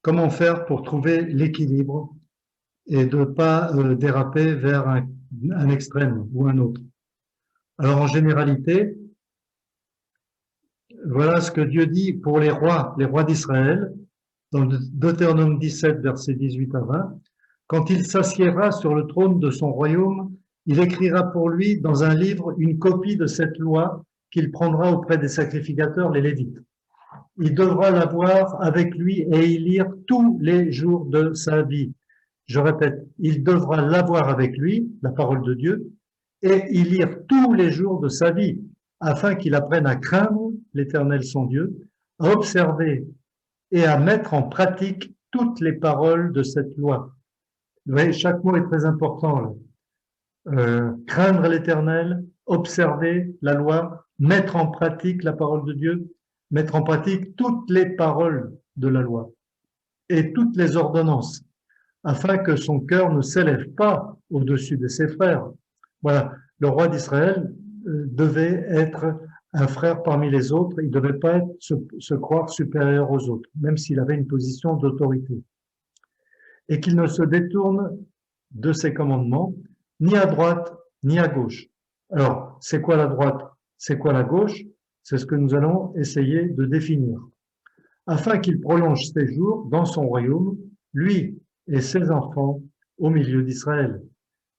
comment faire pour trouver l'équilibre et de ne pas déraper vers un extrême ou un autre. Alors en généralité, voilà ce que Dieu dit pour les rois d'Israël, dans Deutéronome 17, versets 18 à 20. Quand il s'assiera sur le trône de son royaume, il écrira pour lui dans un livre une copie de cette loi qu'il prendra auprès des sacrificateurs, les Lévites. Il devra l'avoir avec lui et y lire tous les jours de sa vie. Je répète, il devra l'avoir avec lui, la parole de Dieu, et y lire tous les jours de sa vie, afin qu'il apprenne à craindre l'Éternel son Dieu, à observer et à mettre en pratique toutes les paroles de cette loi. Vous voyez, chaque mot est très important là. Craindre l'Éternel, observer la loi, mettre en pratique la parole de Dieu, mettre en pratique toutes les paroles de la loi et toutes les ordonnances, afin que son cœur ne s'élève pas au-dessus de ses frères. Voilà, le roi d'Israël devait être un frère parmi les autres, il ne devait pas se croire supérieur aux autres, même s'il avait une position d'autorité. Et qu'il ne se détourne de ses commandements, ni à droite, ni à gauche. Alors, c'est quoi la droite? C'est quoi la gauche? C'est ce que nous allons essayer de définir. Afin qu'il prolonge ses jours dans son royaume, lui et ses enfants au milieu d'Israël.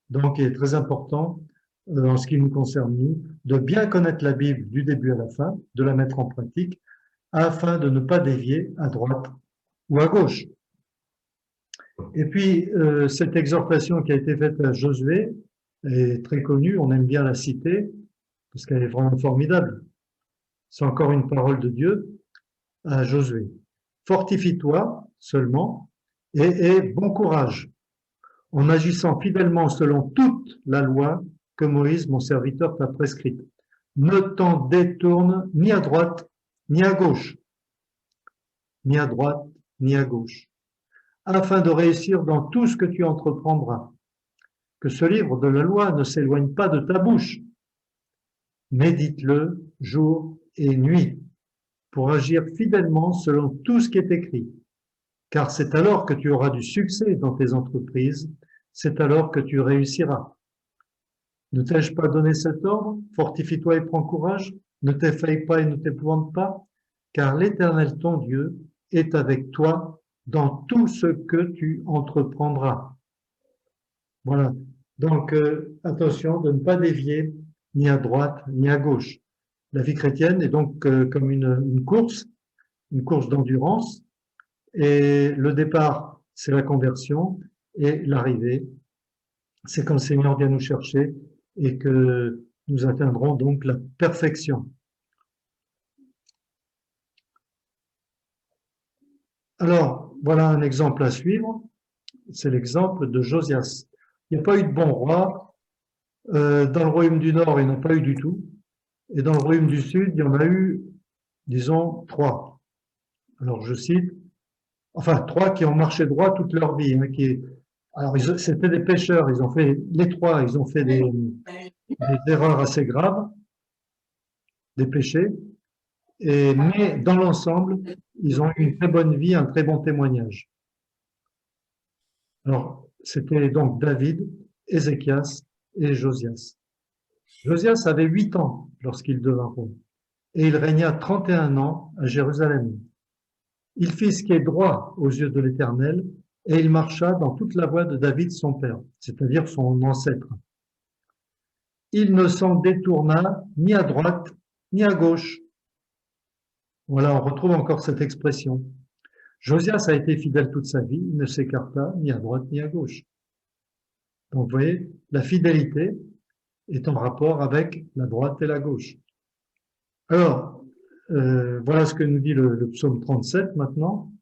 Donc, il est très important, en ce qui nous concerne nous, de bien connaître la Bible du début à la fin, de la mettre en pratique, afin de ne pas dévier à droite ou à gauche. Et puis, cette exhortation qui a été faite à Josué est très connue, on aime bien la citer, parce qu'elle est vraiment formidable. C'est encore une parole de Dieu à Josué. Fortifie-toi seulement et aie bon courage, en agissant fidèlement selon toute la loi que Moïse, mon serviteur, t'a prescrite. Ne t'en détourne ni à droite, ni à gauche, ni à droite, ni à gauche, afin de réussir dans tout ce que tu entreprendras. Que ce livre de la loi ne s'éloigne pas de ta bouche. Médite-le jour et nuit, pour agir fidèlement selon tout ce qui est écrit. Car c'est alors que tu auras du succès dans tes entreprises, c'est alors que tu réussiras. Ne t'ai-je pas donné cet ordre? Fortifie-toi et prends courage. Ne t'effraie pas et ne t'épouvante pas, car l'Éternel ton Dieu est avec toi dans tout ce que tu entreprendras. Voilà. Donc, attention de ne pas dévier ni à droite ni à gauche. La vie chrétienne est donc comme une course d'endurance. Et le départ, c'est la conversion, et l'arrivée, c'est quand le Seigneur vient nous chercher et que nous atteindrons donc la perfection. Alors, voilà un exemple à suivre. C'est l'exemple de Josias. Il n'y a pas eu de bon roi. Dans le royaume du Nord, il n'y en a pas eu du tout. Et dans le royaume du Sud, il y en a eu, disons, 3. Alors, je cite, enfin, 3 qui ont marché droit toute leur vie. Alors, c'était des pécheurs. Ils ont fait, les 3, ils ont fait des erreurs assez graves, des péchés. Mais dans l'ensemble, ils ont eu une très bonne vie, un très bon témoignage. Alors, c'était donc David, Ézéchias et Josias. Josias avait 8 ans lorsqu'il devint roi, et il régna 31 ans à Jérusalem. Il fit ce qui est droit aux yeux de l'Éternel, et il marcha dans toute la voie de David son père, c'est-à-dire son ancêtre. Il ne s'en détourna ni à droite ni à gauche. Voilà, on retrouve encore cette expression. Josias a été fidèle toute sa vie, il ne s'écarta ni à droite ni à gauche. Donc, vous voyez, la fidélité est en rapport avec la droite et la gauche. Alors, voilà ce que nous dit le psaume 37 maintenant.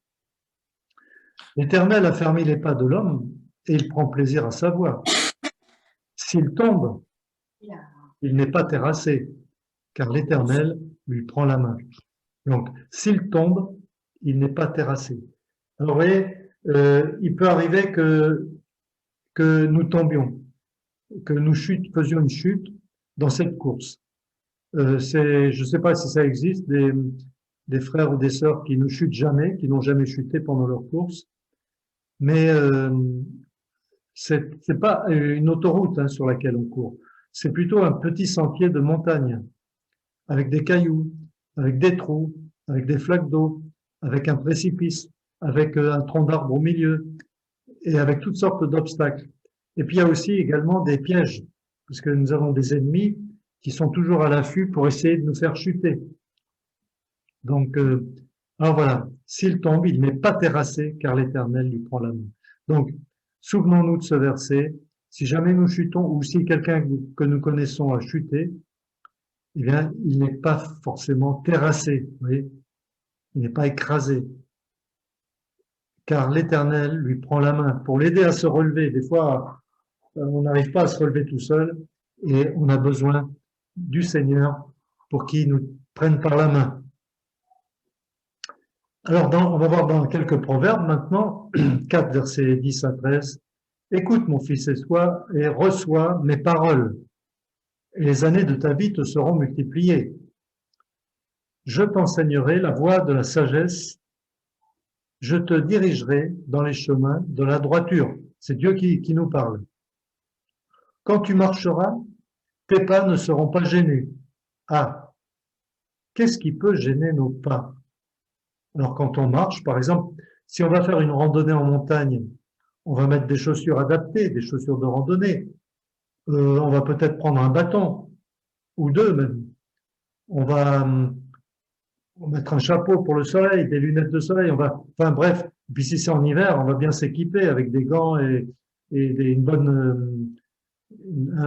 L'Éternel a fermé les pas de l'homme et il prend plaisir à sa voix. S'il tombe, il n'est pas terrassé, car l'Éternel lui prend la main. Donc, s'il tombe, il n'est pas terrassé. Alors, vous voyez, il peut arriver que nous tombions, que nous faisions une chute dans cette course. Je ne sais pas si ça existe, des frères ou des sœurs qui ne chutent jamais, qui n'ont jamais chuté pendant leur course. Mais c'est pas une autoroute hein, sur laquelle on court. C'est plutôt un petit sentier de montagne, avec des cailloux, avec des trous, avec des flaques d'eau, avec un précipice, avec un tronc d'arbre au milieu, et avec toutes sortes d'obstacles. Et puis il y a aussi également des pièges, parce que nous avons des ennemis qui sont toujours à l'affût pour essayer de nous faire chuter. Donc, alors voilà, s'il tombe, il n'est pas terrassé, car l'Éternel lui prend la main. Donc, souvenons-nous de ce verset. Si jamais nous chutons, ou si quelqu'un que nous connaissons a chuté, eh bien, il n'est pas forcément terrassé, vous voyez, il n'est pas écrasé, car l'Éternel lui prend la main pour l'aider à se relever. Des fois, on n'arrive pas à se relever tout seul, et on a besoin du Seigneur pour qu'il nous prenne par la main. Alors, on va voir dans quelques proverbes maintenant, 4 versets 10 à 13. Écoute, mon fils, et reçois mes paroles, et les années de ta vie te seront multipliées. Je t'enseignerai la voie de la sagesse, je te dirigerai dans les chemins de la droiture. C'est Dieu qui nous parle. Quand tu marcheras, tes pas ne seront pas gênés. Ah, qu'est-ce qui peut gêner nos pas? Alors quand on marche, par exemple, si on va faire une randonnée en montagne, on va mettre des chaussures adaptées, des chaussures de randonnée. On va peut-être prendre un bâton, ou deux même. On va mettre un chapeau pour le soleil, des lunettes de soleil. Enfin bref, puis si c'est en hiver, on va bien s'équiper avec des gants et un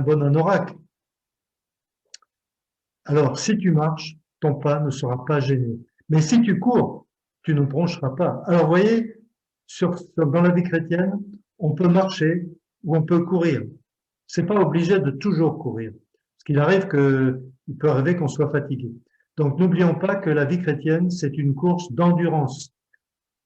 bon anorak. Alors, si tu marches, ton pas ne sera pas gêné. Mais si tu cours, tu ne broncheras pas. Alors, vous voyez, dans la vie chrétienne, on peut marcher ou on peut courir. C'est pas obligé de toujours courir. Parce qu'il arrive il peut arriver qu'on soit fatigué. Donc, n'oublions pas que la vie chrétienne, c'est une course d'endurance.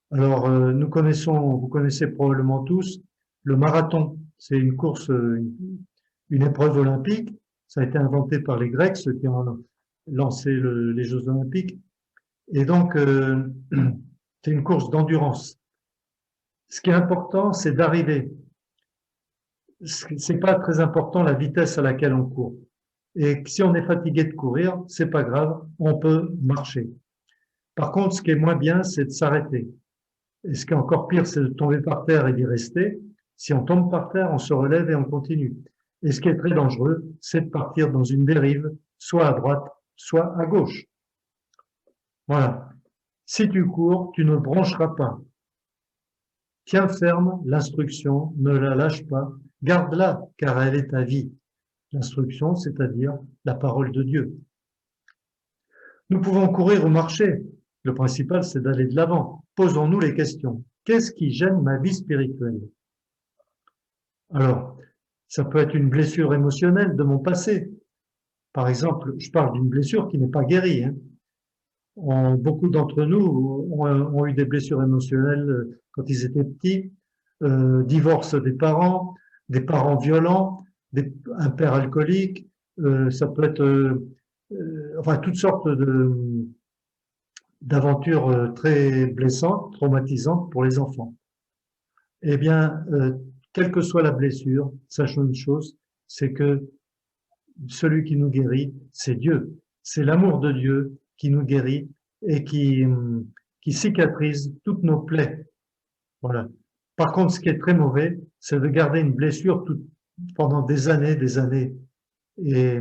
Alors, vous connaissez probablement tous le marathon. C'est une course, une épreuve olympique. Ça a été inventé par les Grecs, ceux qui ont lancé les Jeux olympiques. Et donc, c'est une course d'endurance. Ce qui est important, c'est d'arriver. C'est pas très important la vitesse à laquelle on court. Et si on est fatigué de courir, c'est pas grave, on peut marcher. Par contre, ce qui est moins bien, c'est de s'arrêter. Et ce qui est encore pire, c'est de tomber par terre et d'y rester. Si on tombe par terre, on se relève et on continue. Et ce qui est très dangereux, c'est de partir dans une dérive, soit à droite, soit à gauche. Voilà. Si tu cours, tu ne broncheras pas. Tiens ferme l'instruction, ne la lâche pas, garde-la, car elle est ta vie. L'instruction, c'est-à-dire la parole de Dieu. Nous pouvons courir ou marcher. Le principal, c'est d'aller de l'avant. Posons-nous les questions. Qu'est-ce qui gêne ma vie spirituelle? Alors, ça peut être une blessure émotionnelle de mon passé. Par exemple, je parle d'une blessure qui n'est pas guérie. Beaucoup d'entre nous ont eu des blessures émotionnelles quand ils étaient petits, divorce des parents violents, un père alcoolique, ça peut être enfin toutes sortes d'aventures très blessantes, traumatisantes pour les enfants. Eh bien, quelle que soit la blessure, sachons une chose, c'est que celui qui nous guérit, c'est Dieu. C'est l'amour de Dieu qui nous guérit et qui cicatrise toutes nos plaies. Voilà. Par contre, ce qui est très mauvais, c'est de garder une blessure pendant des années, des années. Et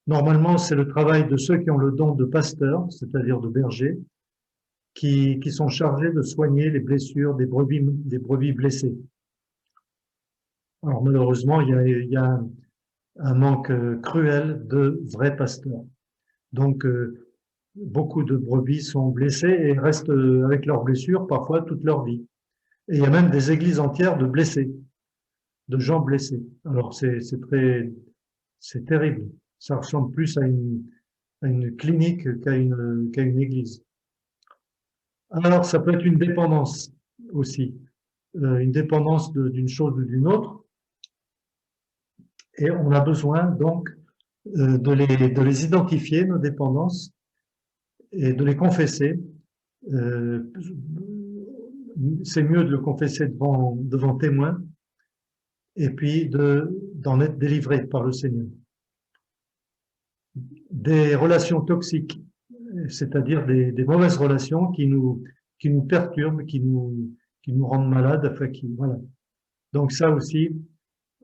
normalement, c'est le travail de ceux qui ont le don de pasteur, c'est-à-dire de berger, qui sont chargés de soigner les blessures des brebis blessées. Alors malheureusement, il y a un manque cruel de vrais pasteurs. Donc, beaucoup de brebis sont blessées et restent avec leurs blessures parfois toute leur vie. Et il y a même des églises entières de blessés, de gens blessés. Alors c'est terrible. Ça ressemble plus à une clinique qu'à une église. Alors ça peut être une dépendance aussi, une dépendance d'une chose ou d'une autre. Et on a besoin donc de les identifier, nos dépendances, et de les confesser. C'est mieux de le confesser devant témoin et puis d'en être délivré par le Seigneur. Des relations toxiques, c'est-à-dire des mauvaises relations qui nous perturbent, qui nous rendent malades, enfin voilà. Donc ça aussi,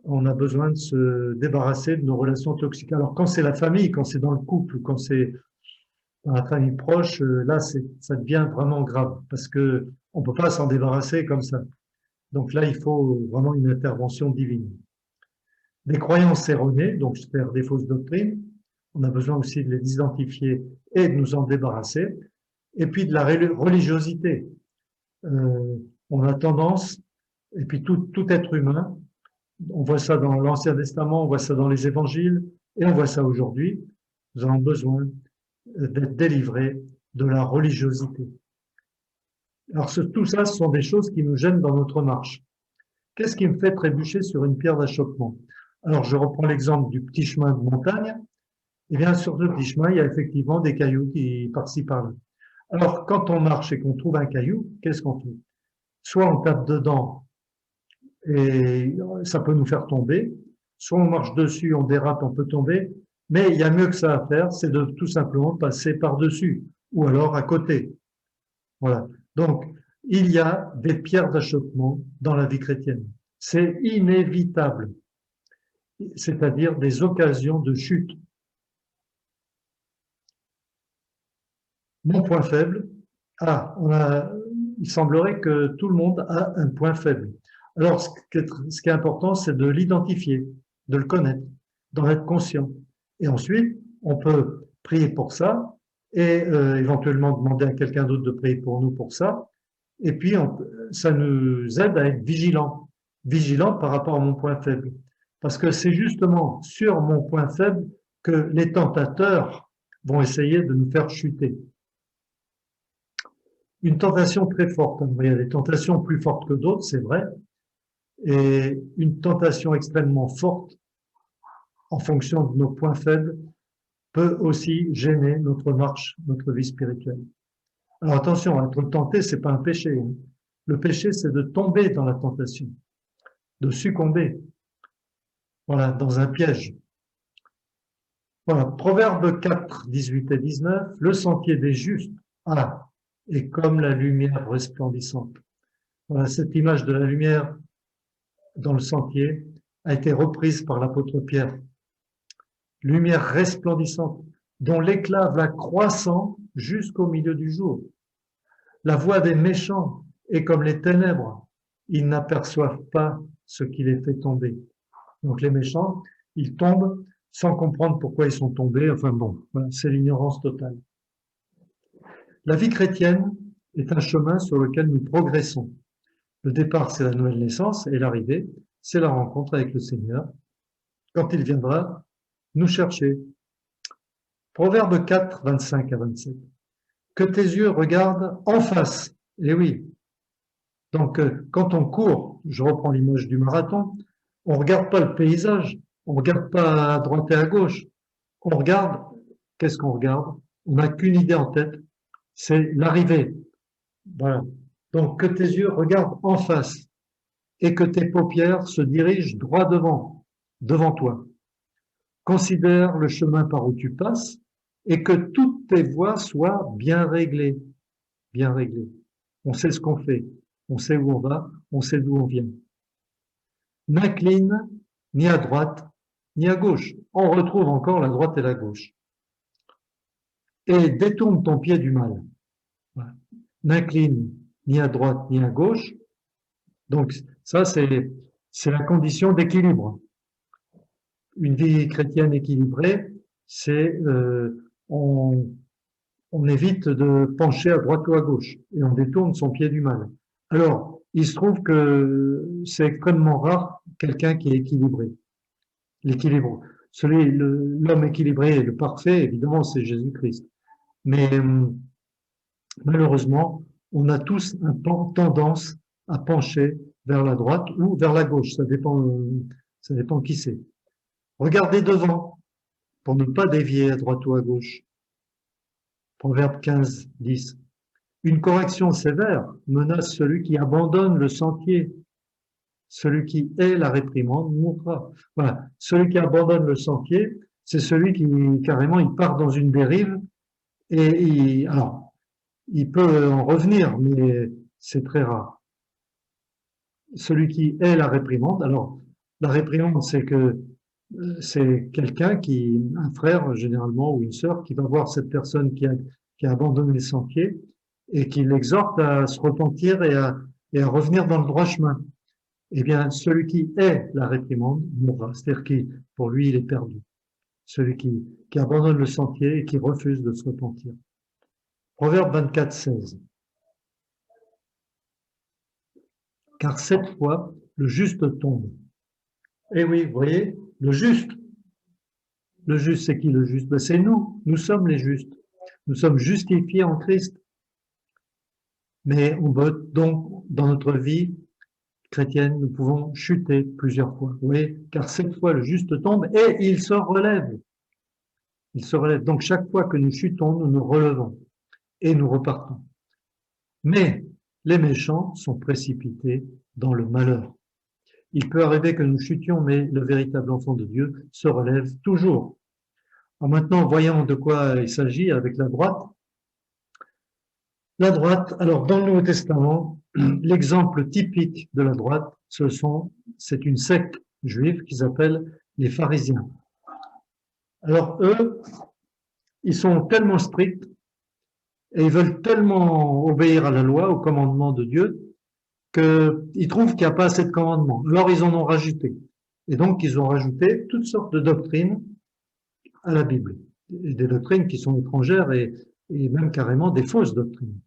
on a besoin de se débarrasser de nos relations toxiques. Alors quand c'est la famille, quand c'est dans le couple, quand c'est dans la famille proche, là ça devient vraiment grave parce que on peut pas s'en débarrasser comme ça. Donc là, il faut vraiment une intervention divine. Des croyances erronées, donc faire des fausses doctrines, on a besoin aussi de les identifier et de nous en débarrasser. Et puis de la religiosité. On a tendance, et puis tout être humain, on voit ça dans l'Ancien Testament, on voit ça dans les évangiles, et on voit ça aujourd'hui, nous avons besoin d'être délivrés de la religiosité. Alors tout ça, ce sont des choses qui nous gênent dans notre marche. Qu'est-ce qui me fait trébucher sur une pierre d'achoppement? Alors je reprends l'exemple du petit chemin de montagne. Eh bien, sur ce petit chemin, il y a effectivement des cailloux qui par-ci par-là. Alors, quand on marche et qu'on trouve un caillou, qu'est-ce qu'on fait? Soit on tape dedans et ça peut nous faire tomber, soit on marche dessus, on dérape, on peut tomber, mais il y a mieux que ça à faire, c'est de tout simplement passer par-dessus ou alors à côté. Voilà. Donc, il y a des pierres d'achoppement dans la vie chrétienne. C'est inévitable, c'est-à-dire des occasions de chute. Mon point faible, il semblerait que tout le monde a un point faible. Alors, ce qui est important, c'est de l'identifier, de le connaître, d'en être conscient. Et ensuite, on peut prier pour ça et éventuellement demander à quelqu'un d'autre de prier pour nous pour ça. Et puis, ça nous aide à être vigilants par rapport à mon point faible. Parce que c'est justement sur mon point faible que les tentateurs vont essayer de nous faire chuter. Une tentation très forte. Il y a des tentations plus fortes que d'autres, c'est vrai. Et une tentation extrêmement forte, en fonction de nos points faibles, peut aussi gêner notre marche, notre vie spirituelle. Alors attention, être tenté, c'est pas un péché. Le péché, c'est de tomber dans la tentation, de succomber, voilà, dans un piège. Voilà, Proverbe 4, 18 et 19, le sentier des justes, est comme la lumière resplendissante. Voilà, cette image de la lumière dans le sentier a été reprise par l'apôtre Pierre. Lumière resplendissante, dont l'éclat va croissant jusqu'au milieu du jour. La voie des méchants est comme les ténèbres. Ils n'aperçoivent pas ce qui les fait tomber. Donc les méchants, ils tombent sans comprendre pourquoi ils sont tombés. Enfin bon, voilà, c'est l'ignorance totale. La vie chrétienne est un chemin sur lequel nous progressons. Le départ, c'est la nouvelle naissance, et l'arrivée, c'est la rencontre avec le Seigneur, quand il viendra nous chercher. Proverbe 4, 25 à 27. Que tes yeux regardent en face. Eh oui. Donc, quand on court, je reprends l'image du marathon, on ne regarde pas le paysage, on ne regarde pas à droite et à gauche. On regarde, qu'est-ce qu'on regarde? On n'a qu'une idée en tête, c'est l'arrivée. Voilà. Donc, que tes yeux regardent en face et que tes paupières se dirigent droit devant toi. Considère le chemin par où tu passes et que toutes tes voies soient bien réglées. Bien réglées. On sait ce qu'on fait, on sait où on va, on sait d'où on vient. N'incline ni à droite ni à gauche. On retrouve encore la droite et la gauche. Et détourne ton pied du mal. Voilà. N'incline ni à droite ni à gauche. Donc ça, c'est la condition d'équilibre. Une vie chrétienne équilibrée, c'est on évite de pencher à droite ou à gauche et on détourne son pied du mal. Alors, il se trouve que c'est extrêmement rare quelqu'un qui est équilibré. L'équilibre. L'homme équilibré et le parfait, évidemment, c'est Jésus-Christ. Mais malheureusement, on a tous tendance à pencher vers la droite ou vers la gauche. Ça dépend qui c'est. Regardez devant pour ne pas dévier à droite ou à gauche. Proverbe 15, 10. Une correction sévère menace celui qui abandonne le sentier. Celui qui hait la réprimande mourra. Voilà. Celui qui abandonne le sentier, c'est celui qui, carrément, il part dans une dérive et alors, il peut en revenir, mais c'est très rare. Celui qui hait la réprimande, alors, la réprimande, c'est que c'est quelqu'un un frère généralement ou une sœur, qui va voir cette personne qui a abandonné le sentier et qui l'exhorte à se repentir et à revenir dans le droit chemin. Eh bien, celui qui hait la réprimande mourra. C'est-à-dire que pour lui, il est perdu. Celui qui abandonne le sentier et qui refuse de se repentir. Proverbe 24, 16. Car 7 fois, le juste tombe. Eh oui, vous voyez, le juste. Le juste, c'est qui le juste? Ben, c'est nous. Nous sommes les justes. Nous sommes justifiés en Christ. Mais on veut donc, dans notre vie chrétienne, nous pouvons chuter plusieurs fois. Vous voyez, car 7 fois, le juste tombe et il se relève. Il se relève. Donc, chaque fois que nous chutons, nous nous relevons et nous repartons. Mais les méchants sont précipités dans le malheur. Il peut arriver que nous chutions, mais le véritable enfant de Dieu se relève toujours. Alors maintenant, voyons de quoi il s'agit avec la droite. La droite, alors dans le Nouveau Testament, l'exemple typique de la droite, c'est une secte juive qui s'appelle les pharisiens. Alors eux, ils sont tellement stricts et ils veulent tellement obéir à la loi, au commandement de Dieu, qu'ils trouvent qu'il n'y a pas assez de commandements. Alors ils en ont rajouté. Et donc ils ont rajouté toutes sortes de doctrines à la Bible. Et des doctrines qui sont étrangères et même carrément des fausses doctrines.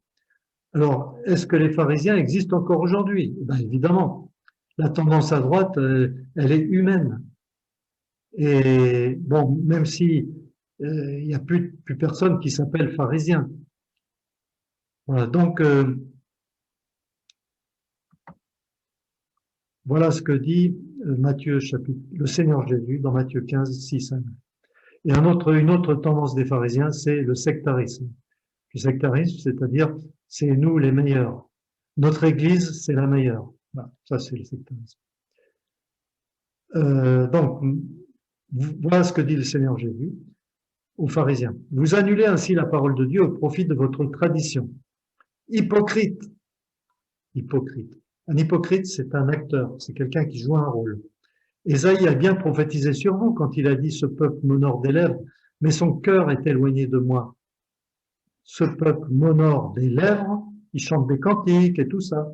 Alors, est-ce que les pharisiens existent encore aujourd'hui? Ben, évidemment. La tendance à droite, elle est humaine. Et bon, même si il n'y a plus personne qui s'appelle pharisien. Voilà, donc voilà ce que dit Matthieu chapitre, le Seigneur Jésus dans Matthieu 15, 6 à 9. Et une autre tendance des pharisiens, c'est le sectarisme. Le sectarisme, c'est-à-dire, c'est nous les meilleurs. Notre Église, c'est la meilleure. Voilà, ça, c'est le sectarisme. Donc, voilà ce que dit le Seigneur Jésus aux pharisiens. Vous annulez ainsi la parole de Dieu au profit de votre tradition. Hypocrite. Hypocrite. Un hypocrite, c'est un acteur, c'est quelqu'un qui joue un rôle. Ésaïe a bien prophétisé sur vous quand il a dit « Ce peuple m'honore des lèvres, mais son cœur est éloigné de moi. » Ce peuple m'honore des lèvres, il chante des cantiques et tout ça,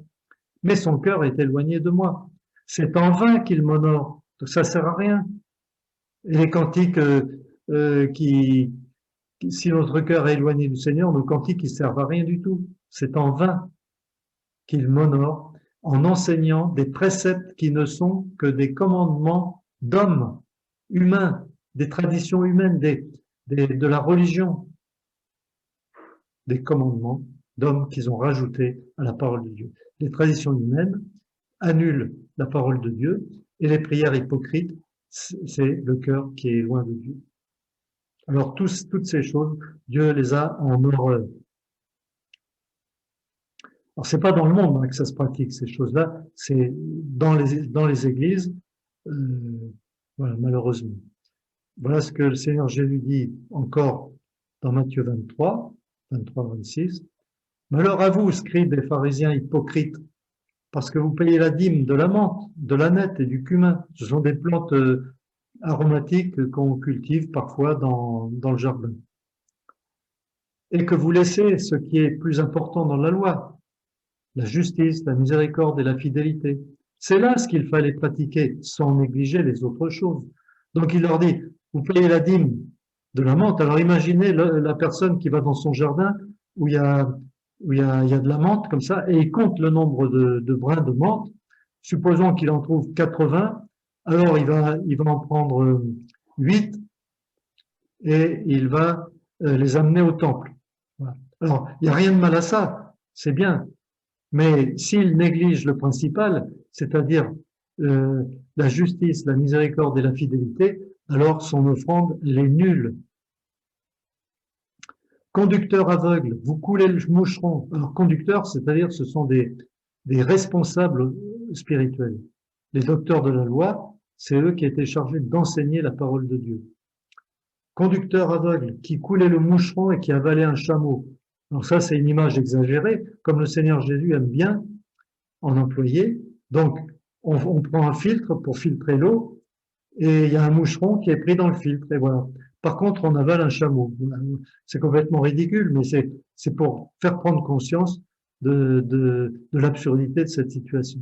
mais son cœur est éloigné de moi. C'est en vain qu'il m'honore, ça sert à rien. Et les cantiques si notre cœur est éloigné du Seigneur, nos cantiques ne servent à rien du tout. C'est en vain qu'il m'honore en enseignant des préceptes qui ne sont que des commandements d'hommes humains, des traditions humaines, de la religion, des commandements d'hommes qu'ils ont rajoutés à la parole de Dieu. Les traditions humaines annulent la parole de Dieu et les prières hypocrites, c'est le cœur qui est loin de Dieu. Alors toutes ces choses, Dieu les a en horreur. Alors c'est pas dans le monde que ça se pratique ces choses-là, c'est dans les églises, voilà, malheureusement. Voilà ce que le Seigneur Jésus dit encore dans Matthieu 23, 26. Malheur à vous, scribes et pharisiens hypocrites, parce que vous payez la dîme de la menthe, de l'âneth et du cumin. Ce sont des plantes aromatiques qu'on cultive parfois dans le jardin. Et que vous laissez ce qui est plus important dans la loi, la justice, la miséricorde et la fidélité. C'est là ce qu'il fallait pratiquer, sans négliger les autres choses. Donc il leur dit, vous payez la dîme de la menthe. Alors imaginez la personne qui va dans son jardin où il y a de la menthe comme ça, et il compte le nombre de brins de menthe. Supposons qu'il en trouve 80, alors il va en prendre 8 et il va les amener au temple. Voilà. Alors, il n'y a rien de mal à ça, c'est bien. Mais s'il néglige le principal, c'est-à-dire la justice, la miséricorde et la fidélité, alors son offrande, elle est nulle. Conducteur aveugle, vous coulez le moucheron. Alors, conducteur, c'est-à-dire ce sont des responsables spirituels. Les docteurs de la loi, c'est eux qui étaient chargés d'enseigner la parole de Dieu. Conducteur aveugle, qui coulait le moucheron et qui avalait un chameau. Alors ça, c'est une image exagérée, comme le Seigneur Jésus aime bien en employer. Donc, on prend un filtre pour filtrer l'eau, et il y a un moucheron qui est pris dans le filtre, et voilà. Par contre, on avale un chameau. C'est complètement ridicule, mais c'est pour faire prendre conscience de l'absurdité de cette situation.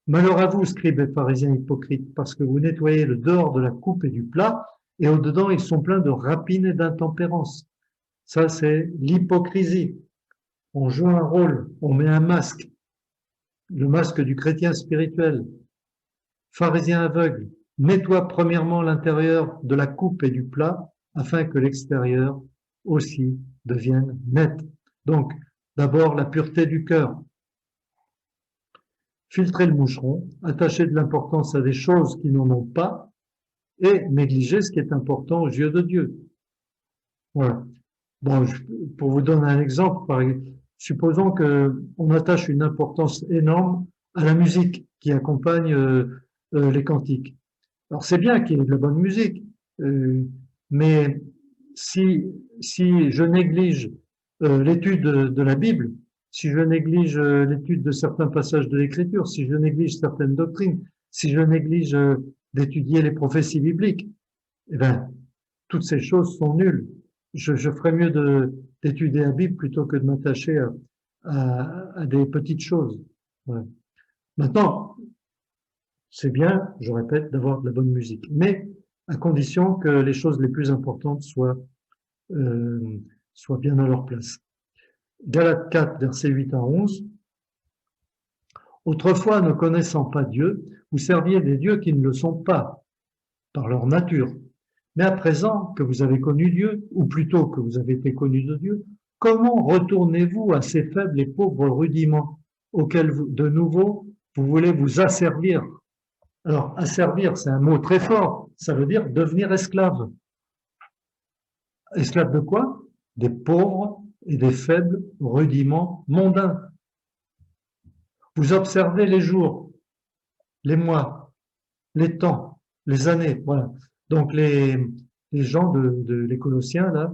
Malheur à vous, scribes et pharisiens hypocrites, parce que vous nettoyez le dehors de la coupe et du plat, et au-dedans, ils sont pleins de rapines et d'intempérance. Ça, c'est l'hypocrisie. On joue un rôle, on met un masque, le masque du chrétien spirituel. Pharisien aveugle, nettoie premièrement l'intérieur de la coupe et du plat, afin que l'extérieur aussi devienne net. Donc, d'abord, la pureté du cœur. Filtrer le moucheron, attacher de l'importance à des choses qui n'en ont pas, et négliger ce qui est important aux yeux de Dieu. Voilà. Bon, pour vous donner un exemple, supposons qu'on attache une importance énorme à la musique qui accompagne les cantiques. Alors c'est bien qu'il y ait de la bonne musique, mais si je néglige l'étude de la Bible, si je néglige l'étude de certains passages de l'Écriture, si je néglige certaines doctrines, si je néglige d'étudier les prophéties bibliques, eh bien, toutes ces choses sont nulles. Je ferais mieux d'étudier la Bible plutôt que de m'attacher à des petites choses. Ouais. Maintenant, c'est bien, je répète, d'avoir de la bonne musique, mais à condition que les choses les plus importantes soient bien à leur place. Galates 4, versets 8 à 11. Autrefois, ne connaissant pas Dieu, vous serviez des dieux qui ne le sont pas, par leur nature. Mais à présent que vous avez connu Dieu, ou plutôt que vous avez été connu de Dieu, comment retournez-vous à ces faibles et pauvres rudiments auxquels, de nouveau, vous voulez vous asservir? Alors, asservir, c'est un mot très fort. Ça veut dire devenir esclave. Esclave de quoi? Des pauvres et des faibles rudiments mondains. Vous observez les jours, les mois, les temps, les années, voilà. Donc les gens les Colossiens, là,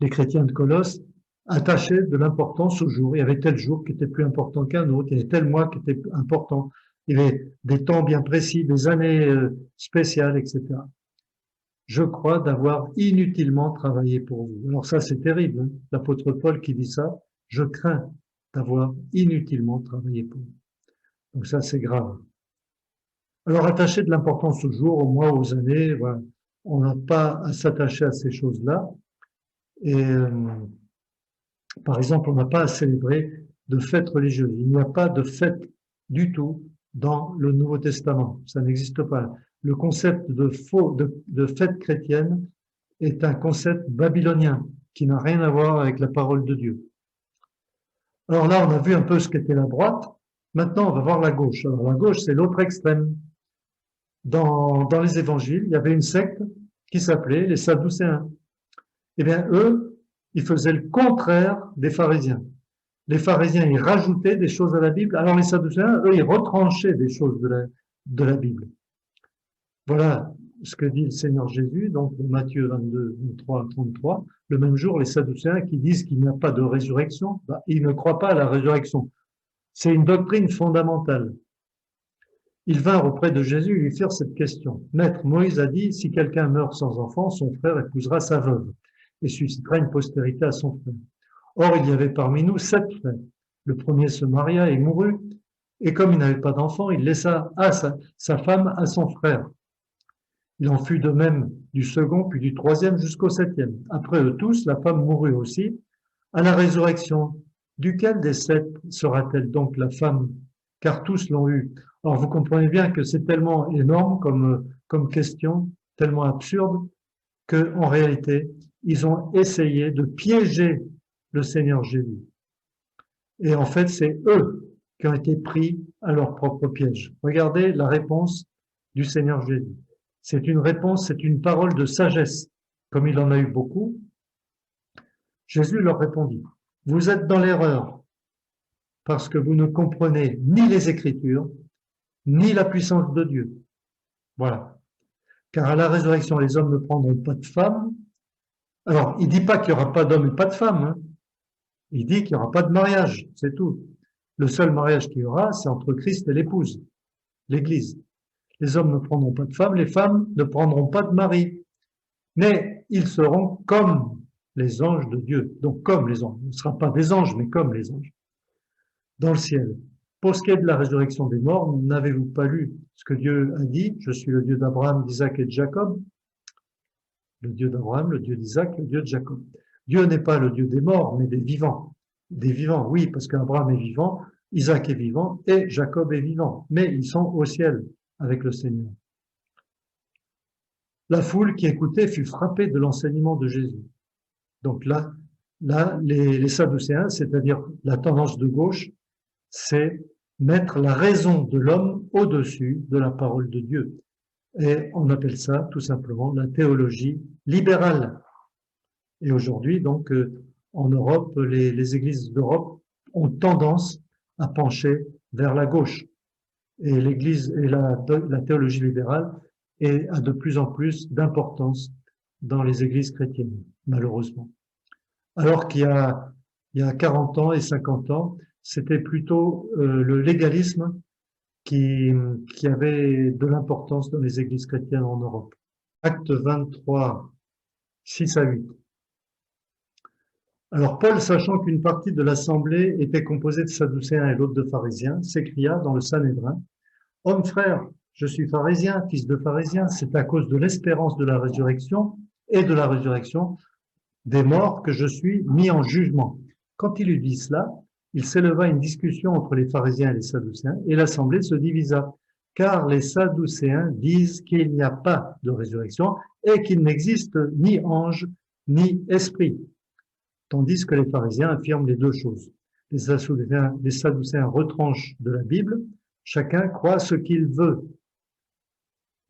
les chrétiens de Colosse, attachaient de l'importance au jour. Il y avait tel jour qui était plus important qu'un autre, il y avait tel mois qui était important, il y avait des temps bien précis, des années spéciales, etc. Je crois d'avoir inutilement travaillé pour vous. Alors ça, c'est terrible, hein, l'apôtre Paul qui dit ça. Je crains d'avoir inutilement travaillé pour vous. Donc ça, c'est grave. Alors, attacher de l'importance aux jours, aux mois, aux années, voilà. On n'a pas à s'attacher à ces choses-là. Et par exemple, on n'a pas à célébrer de fêtes religieuses. Il n'y a pas de fête du tout dans le Nouveau Testament. Ça n'existe pas. Le concept de fête chrétienne est un concept babylonien qui n'a rien à voir avec la parole de Dieu. Alors là, on a vu un peu ce qu'était la droite. Maintenant, on va voir la gauche. Alors la gauche, c'est l'autre extrême. Dans les évangiles, il y avait une secte qui s'appelait les Sadducéens. Eh bien, eux, ils faisaient le contraire des pharisiens. Les pharisiens, ils rajoutaient des choses à la Bible, alors les Sadducéens, eux, ils retranchaient des choses de la Bible. Voilà ce que dit le Seigneur Jésus, donc Matthieu 22, 23 à 33. Le même jour, les Sadducéens qui disent qu'il n'y a pas de résurrection, ils ne croient pas à la résurrection. C'est une doctrine fondamentale. Ils vinrent auprès de Jésus et lui firent cette question. Maître, Moïse a dit, si quelqu'un meurt sans enfant, son frère épousera sa veuve et suscitera une postérité à son frère. Or, il y avait parmi nous 7 frères. Le premier se maria et mourut, et comme il n'avait pas d'enfant, il laissa sa femme à son frère. Il en fut de même du second, puis du troisième jusqu'au 7e. Après eux tous, la femme mourut aussi. À la résurrection, duquel des 7 sera-t-elle donc la femme? Car tous l'ont eu. Alors vous comprenez bien que c'est tellement énorme comme question, tellement absurde, qu'en réalité, ils ont essayé de piéger le Seigneur Jésus. Et en fait, c'est eux qui ont été pris à leur propre piège. Regardez la réponse du Seigneur Jésus. C'est une réponse, c'est une parole de sagesse, comme il en a eu beaucoup. Jésus leur répondit, vous êtes dans l'erreur parce que vous ne comprenez ni les Écritures, ni la puissance de Dieu. Voilà. Car à la résurrection, les hommes ne prendront pas de femmes. Alors, il ne dit pas qu'il n'y aura pas d'hommes et pas de femmes. Hein. Il dit qu'il n'y aura pas de mariage, c'est tout. Le seul mariage qu'il y aura, c'est entre Christ et l'épouse, l'Église. Les hommes ne prendront pas de femmes, les femmes ne prendront pas de mari. Mais ils seront comme les anges de Dieu. Donc comme les anges. On ne sera pas des anges, mais comme les anges. Dans le ciel. Pour ce qui est de la résurrection des morts, n'avez-vous pas lu ce que Dieu a dit? Je suis le Dieu d'Abraham, d'Isaac et de Jacob. Le Dieu d'Abraham, le Dieu d'Isaac, le Dieu de Jacob. Dieu n'est pas le Dieu des morts, mais des vivants. Des vivants, oui, parce qu'Abraham est vivant, Isaac est vivant et Jacob est vivant. Mais ils sont au ciel avec le Seigneur. La foule qui écoutait fut frappée de l'enseignement de Jésus. Donc là les Sadducéens, c'est-à-dire la tendance de gauche, c'est mettre la raison de l'homme au-dessus de la parole de Dieu. Et on appelle ça tout simplement la théologie libérale. Et aujourd'hui, donc, en Europe, les églises d'Europe ont tendance à pencher vers la gauche. Et l'église et la théologie libérale a de plus en plus d'importance dans les églises chrétiennes, malheureusement. Alors qu'il y a 40 ans et 50 ans, c'était plutôt le légalisme qui avait de l'importance dans les églises chrétiennes en Europe. Acte 23, 6 à 8. Alors Paul, sachant qu'une partie de l'assemblée était composée de Sadducéens et l'autre de pharisiens, s'écria dans le Sanhédrin, « Hommes frères, je suis pharisien, fils de pharisien, c'est à cause de l'espérance de la résurrection et de la résurrection des morts que je suis mis en jugement. » Quand il eut dit cela, il s'éleva une discussion entre les pharisiens et les sadducéens, et l'assemblée se divisa, car les sadducéens disent qu'il n'y a pas de résurrection et qu'il n'existe ni ange ni esprit, tandis que les pharisiens affirment les deux choses. Les sadducéens retranchent de la Bible, chacun croit ce qu'il veut,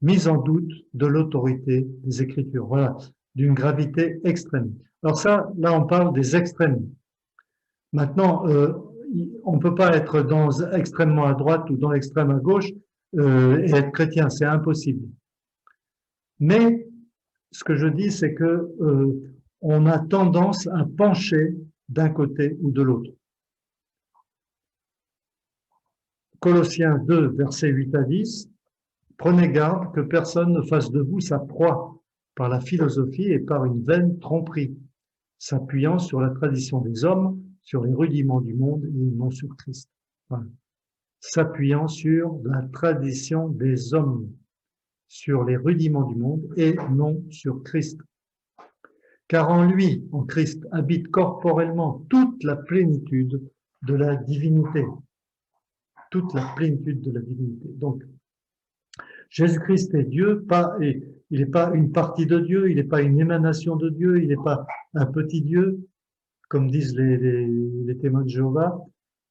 mise en doute de l'autorité des Écritures. Voilà, d'une gravité extrême. Alors ça, là, on parle des extrêmes. Maintenant, on ne peut pas être extrêmement à droite ou dans l'extrême à gauche et être chrétien, c'est impossible. Mais ce que je dis, c'est que on a tendance à pencher d'un côté ou de l'autre. Colossiens 2, versets 8 à 10. Prenez garde que personne ne fasse de vous sa proie par la philosophie et par une vaine tromperie, s'appuyant sur la tradition des hommes, sur les rudiments du monde et non sur Christ. Voilà. S'appuyant sur la tradition des hommes, sur les rudiments du monde et non sur Christ. Car en lui, en Christ, habite corporellement toute la plénitude de la divinité. Toute la plénitude de la divinité. Donc, Jésus-Christ est Dieu, il n'est pas une partie de Dieu, il n'est pas une émanation de Dieu, il n'est pas un petit Dieu, comme disent les témoins de Jéhovah.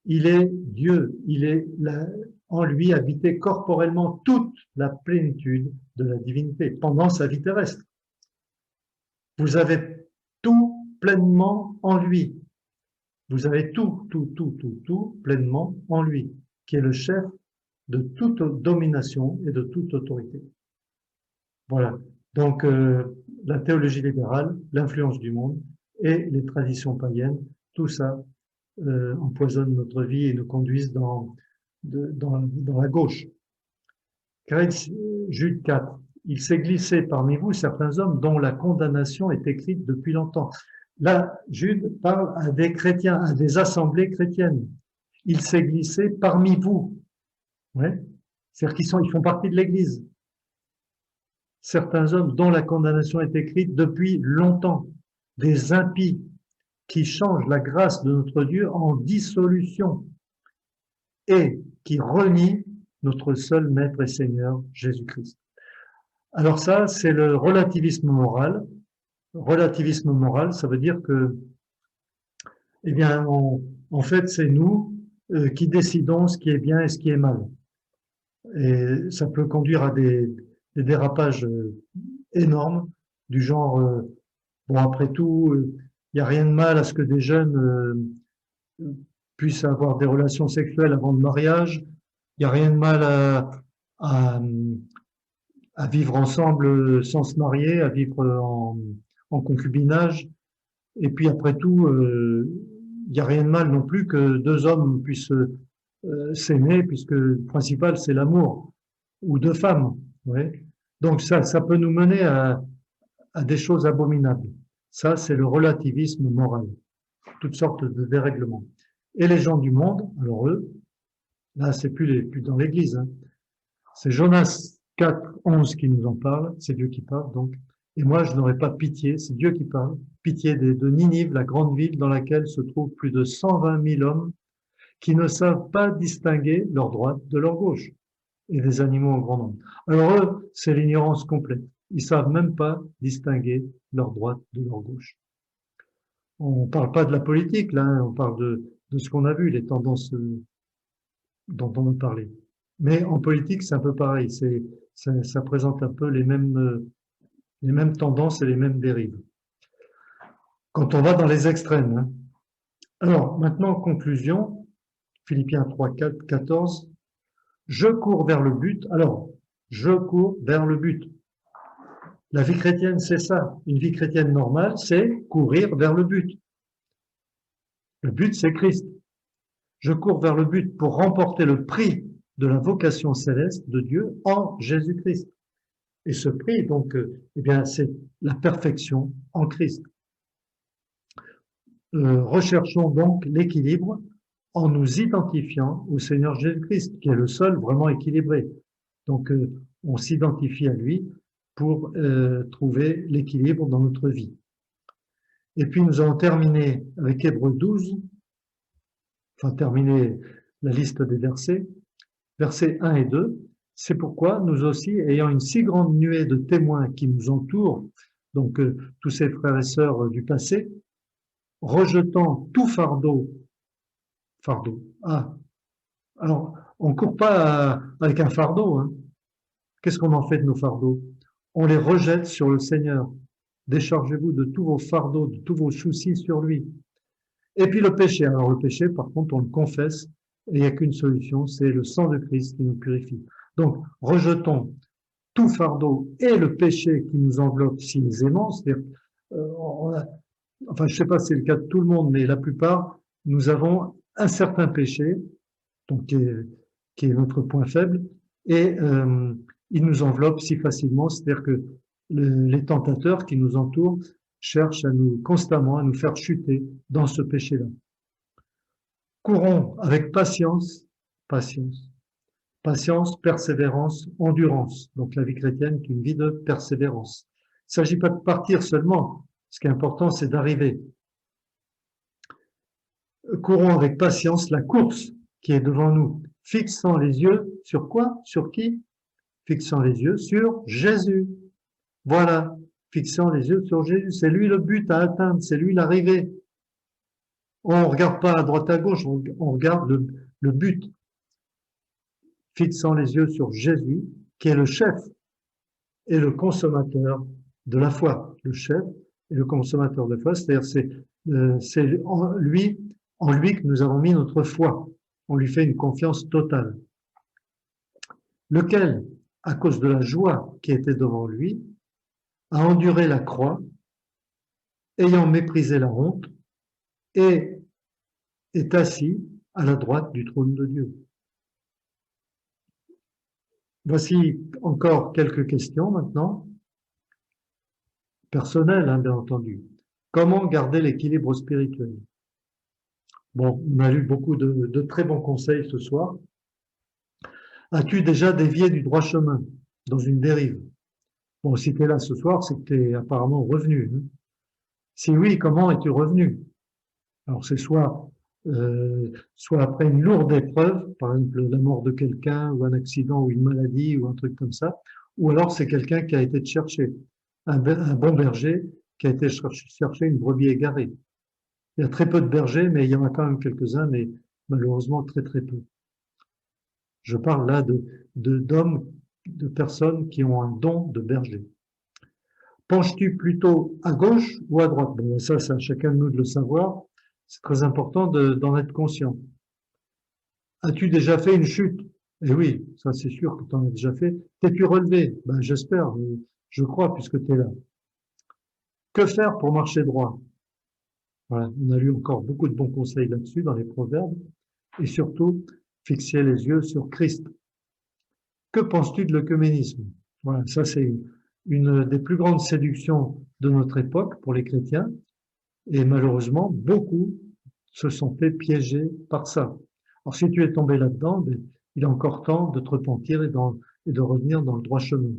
Il est Dieu, en lui habité corporellement toute la plénitude de la divinité pendant sa vie terrestre. Vous avez tout pleinement en lui. Vous avez tout pleinement en lui, qui est le chef de toute domination et de toute autorité. Voilà. Donc, la théologie libérale, l'influence du monde et les traditions païennes, tout ça empoisonne notre vie et nous conduisent dans la gauche. Jude 4. Il s'est glissé parmi vous certains hommes dont la condamnation est écrite depuis longtemps. Là, Jude parle à des chrétiens, à des assemblées chrétiennes. Il s'est glissé parmi vous. Ouais. C'est-à-dire ils font partie de l'Église. Certains hommes dont la condamnation est écrite depuis longtemps. Des impies qui changent la grâce de notre Dieu en dissolution et qui renient notre seul Maître et Seigneur, Jésus-Christ. Alors ça, c'est le relativisme moral. Relativisme moral, ça veut dire que, eh bien, en fait, c'est nous qui décidons ce qui est bien et ce qui est mal. Et ça peut conduire à des dérapages énormes, du genre, bon, après tout, Il n'y a rien de mal à ce que des jeunes puissent avoir des relations sexuelles avant le mariage. Il n'y a rien de mal à, à vivre ensemble sans se marier, à vivre en concubinage. Et puis après tout, il n'y a rien de mal non plus que deux hommes puissent s'aimer, puisque le principal c'est l'amour, ou deux femmes. Ouais. Donc ça peut nous mener à des choses abominables. Ça, c'est le relativisme moral, toutes sortes de dérèglements. Et les gens du monde, alors eux, là c'est plus dans l'Église, hein. C'est Jonas 4, 11 qui nous en parle, c'est Dieu qui parle donc. Et moi, je n'aurais pas pitié, c'est Dieu qui parle, pitié de Ninive, la grande ville dans laquelle se trouvent plus de 120 000 hommes qui ne savent pas distinguer leur droite de leur gauche, et des animaux en grand nombre. Alors eux, c'est l'ignorance complète. Ils savent même pas distinguer leur droite de leur gauche. On ne parle pas de la politique, là, on parle de ce qu'on a vu, les tendances dont on a parlé. Mais en politique, c'est un peu pareil. Ça présente un peu les mêmes tendances et les mêmes dérives. Quand on va dans les extrêmes, hein. Alors, maintenant, en conclusion, Philippiens 3, 4, 14, je cours vers le but. Alors, je cours vers le but. La vie chrétienne, c'est ça. Une vie chrétienne normale, c'est courir vers le but. Le but, c'est Christ. Je cours vers le but pour remporter le prix de la vocation céleste de Dieu en Jésus-Christ. Et ce prix, donc, eh bien, c'est la perfection en Christ. Recherchons donc l'équilibre en nous identifiant au Seigneur Jésus-Christ, qui est le seul vraiment équilibré. Donc, on s'identifie à lui pour trouver l'équilibre dans notre vie. Et puis, nous allons terminer avec Hébreux 12, enfin, terminer la liste des versets, versets 1 et 2. C'est pourquoi nous aussi, ayant une si grande nuée de témoins qui nous entourent, donc tous ces frères et sœurs du passé, rejetant tout fardeau, alors on ne court pas avec un fardeau, hein. Qu'est-ce qu'on en fait de nos fardeaux? On les rejette sur le Seigneur. Déchargez-vous de tous vos fardeaux, de tous vos soucis sur lui. Et puis le péché. Alors le péché, par contre, on le confesse et il n'y a qu'une solution, c'est le sang de Christ qui nous purifie. Donc, rejetons tout fardeau et le péché qui nous enveloppe si aisément, c'est-à-dire, enfin, je ne sais pas si c'est le cas de tout le monde, mais la plupart, nous avons un certain péché, donc qui est notre point faible, et il nous enveloppe si facilement, c'est-à-dire que les tentateurs qui nous entourent cherchent constamment à nous faire chuter dans ce péché-là. Courons avec patience, persévérance, endurance. Donc la vie chrétienne est une vie de persévérance. Il ne s'agit pas de partir seulement. Ce qui est important, c'est d'arriver. Courons avec patience la course qui est devant nous, fixant les yeux sur quoi? Sur qui? Fixant les yeux sur Jésus. Voilà, fixant les yeux sur Jésus. C'est lui le but à atteindre, c'est lui l'arrivée. On ne regarde pas à droite à gauche, on regarde le but. Fixant les yeux sur Jésus, qui est le chef et le consommateur de la foi. Le chef et le consommateur de la foi, c'est-à-dire c'est en lui que nous avons mis notre foi. On lui fait une confiance totale. Lequel, à cause de la joie qui était devant lui, a enduré la croix, ayant méprisé la honte, et est assis à la droite du trône de Dieu. Voici encore quelques questions maintenant, personnelles, hein, bien entendu. Comment garder l'équilibre spirituel? Bon, on a lu beaucoup de très bons conseils ce soir. As-tu déjà dévié du droit chemin dans une dérive? Bon, si tu es là ce soir, c'est que tu es apparemment revenu, hein. Si oui, comment es-tu revenu? Alors c'est soit après une lourde épreuve, par exemple la mort de quelqu'un ou un accident ou une maladie ou un truc comme ça, ou alors c'est quelqu'un qui a été te chercher, un bon berger qui a été chercher une brebis égarée. Il y a très peu de bergers, mais il y en a quand même quelques-uns, mais malheureusement très très peu. Je parle là d'hommes, de personnes qui ont un don de berger. Penches-tu plutôt à gauche ou à droite? Bon, ça, c'est à chacun de nous de le savoir. C'est très important d'en être conscient. As-tu déjà fait une chute? Eh oui, ça c'est sûr que tu en as déjà fait. T'es-tu relevé? Ben, j'espère, je crois, puisque tu es là. Que faire pour marcher droit? Voilà, on a lu encore beaucoup de bons conseils là-dessus dans les proverbes. Et surtout, fixer les yeux sur Christ. Que penses-tu de l'œcuménisme? Voilà, ça c'est une des plus grandes séductions de notre époque pour les chrétiens. Et malheureusement, beaucoup se sont fait piéger par ça. Alors si tu es tombé là-dedans, ben, il est encore temps de te repentir et de revenir dans le droit chemin.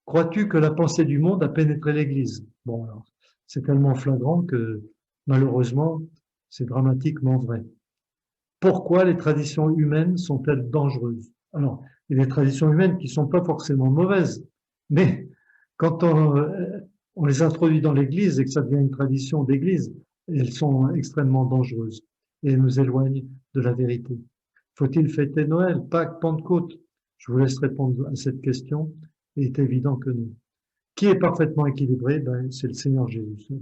Crois-tu que la pensée du monde a pénétré l'Église? Bon, alors, c'est tellement flagrant que malheureusement, c'est dramatiquement vrai. Pourquoi les traditions humaines sont-elles dangereuses? Alors, il y a des traditions humaines qui ne sont pas forcément mauvaises, mais quand on les introduit dans l'Église et que ça devient une tradition d'Église, elles sont extrêmement dangereuses et nous éloignent de la vérité. Faut-il fêter Noël, Pâques, Pentecôte? Je vous laisse répondre à cette question. Il est évident que non. Qui est parfaitement équilibré? Ben, c'est le Seigneur Jésus seul.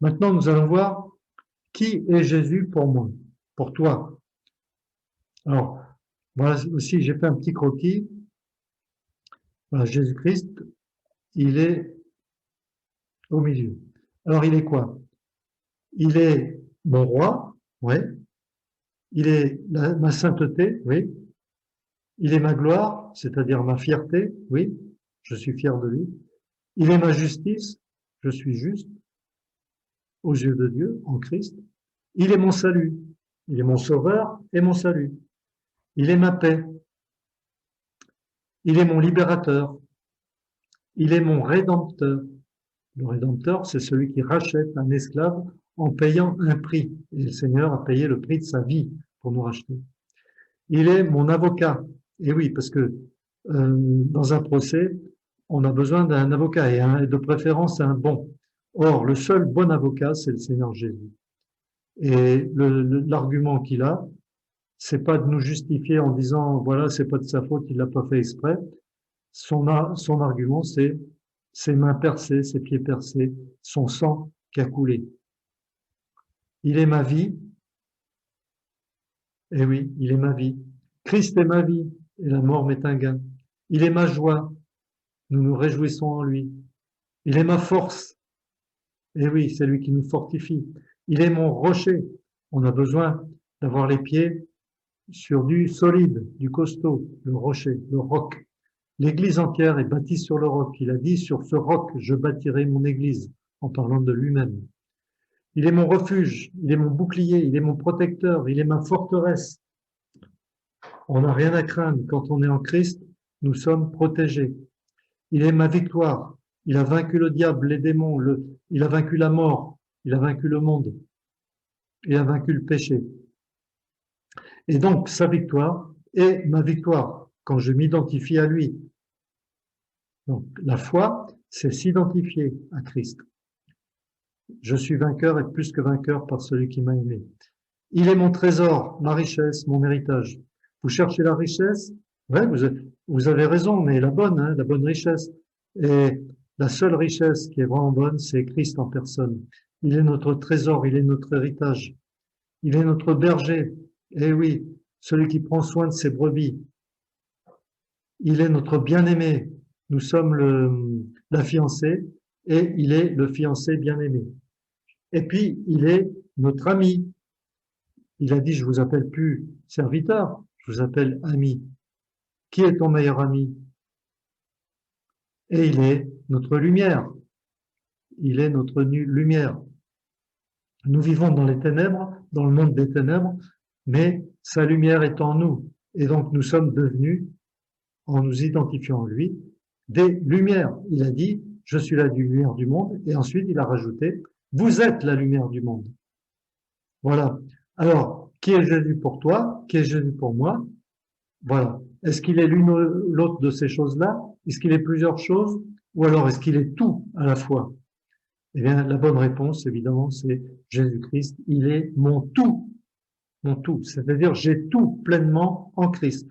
Maintenant, nous allons voir qui est Jésus pour moi, pour toi. Alors, voilà aussi, j'ai fait un petit croquis. Voilà, Jésus-Christ, il est au milieu. Alors, il est quoi? Il est mon roi, oui. Il est ma sainteté, oui. Il est ma gloire, c'est-à-dire ma fierté, oui. Je suis fier de lui. Il est ma justice, je suis juste aux yeux de Dieu, en Christ. Il est mon salut. Il est mon sauveur et mon salut. Il est ma paix. Il est mon libérateur. Il est mon rédempteur. Le rédempteur, c'est celui qui rachète un esclave en payant un prix. Et le Seigneur a payé le prix de sa vie pour nous racheter. Il est mon avocat. Et oui, parce que dans un procès, on a besoin d'un avocat et de préférence un bon. Or, le seul bon avocat, c'est le Seigneur Jésus. Et l'argument qu'il a, c'est pas de nous justifier en disant voilà, c'est pas de sa faute, il l'a pas fait exprès. Son argument, c'est ses mains percées, ses pieds percés, son sang qui a coulé. Il est ma vie. Eh oui, il est ma vie. Christ est ma vie et la mort m'est un gain. Il est ma joie. Nous nous réjouissons en lui. Il est ma force. Eh oui, c'est lui qui nous fortifie. Il est mon rocher. On a besoin d'avoir les pieds sur du solide, du costaud, le rocher, le roc. L'église entière est bâtie sur le roc. Il a dit, sur ce roc, je bâtirai mon église, en parlant de lui-même. Il est mon refuge, il est mon bouclier, il est mon protecteur, il est ma forteresse. On n'a rien à craindre. Quand on est en Christ, nous sommes protégés. Il est ma victoire. Il a vaincu le diable, les démons, il a vaincu la mort, il a vaincu le monde, il a vaincu le péché. Et donc, sa victoire est ma victoire quand je m'identifie à lui. Donc, la foi, c'est s'identifier à Christ. Je suis vainqueur et plus que vainqueur par celui qui m'a aimé. Il est mon trésor, ma richesse, mon héritage. Vous cherchez la richesse? Ouais, vous avez raison, mais la bonne richesse. Et la seule richesse qui est vraiment bonne, c'est Christ en personne. Il est notre trésor, il est notre héritage. Il est notre berger. Eh oui, celui qui prend soin de ses brebis. Il est notre bien-aimé. Nous sommes la fiancée et il est le fiancé bien-aimé. Et puis, il est notre ami. Il a dit, je vous appelle plus serviteur, je vous appelle ami. Qui est ton meilleur ami? Et il est notre lumière. Il est notre lumière. Nous vivons dans les ténèbres, dans le monde des ténèbres, mais sa lumière est en nous. Et donc, nous sommes devenus, en nous identifiant à lui, des lumières. Il a dit, je suis la lumière du monde. Et ensuite, il a rajouté, vous êtes la lumière du monde. Voilà. Alors, qui est Jésus pour toi? Qui est Jésus pour moi? Voilà. Est-ce qu'il est l'une ou l'autre de ces choses-là? Est-ce qu'il est plusieurs choses? Ou alors est-ce qu'il est tout à la fois? Eh bien, la bonne réponse, évidemment, c'est Jésus-Christ. Il est mon tout. Mon tout. C'est-à-dire, j'ai tout pleinement en Christ.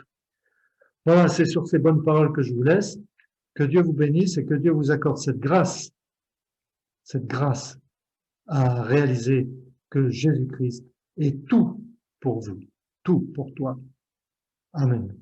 Voilà, c'est sur ces bonnes paroles que je vous laisse. Que Dieu vous bénisse et que Dieu vous accorde cette grâce à réaliser que Jésus-Christ est tout pour vous, tout pour toi. Amen.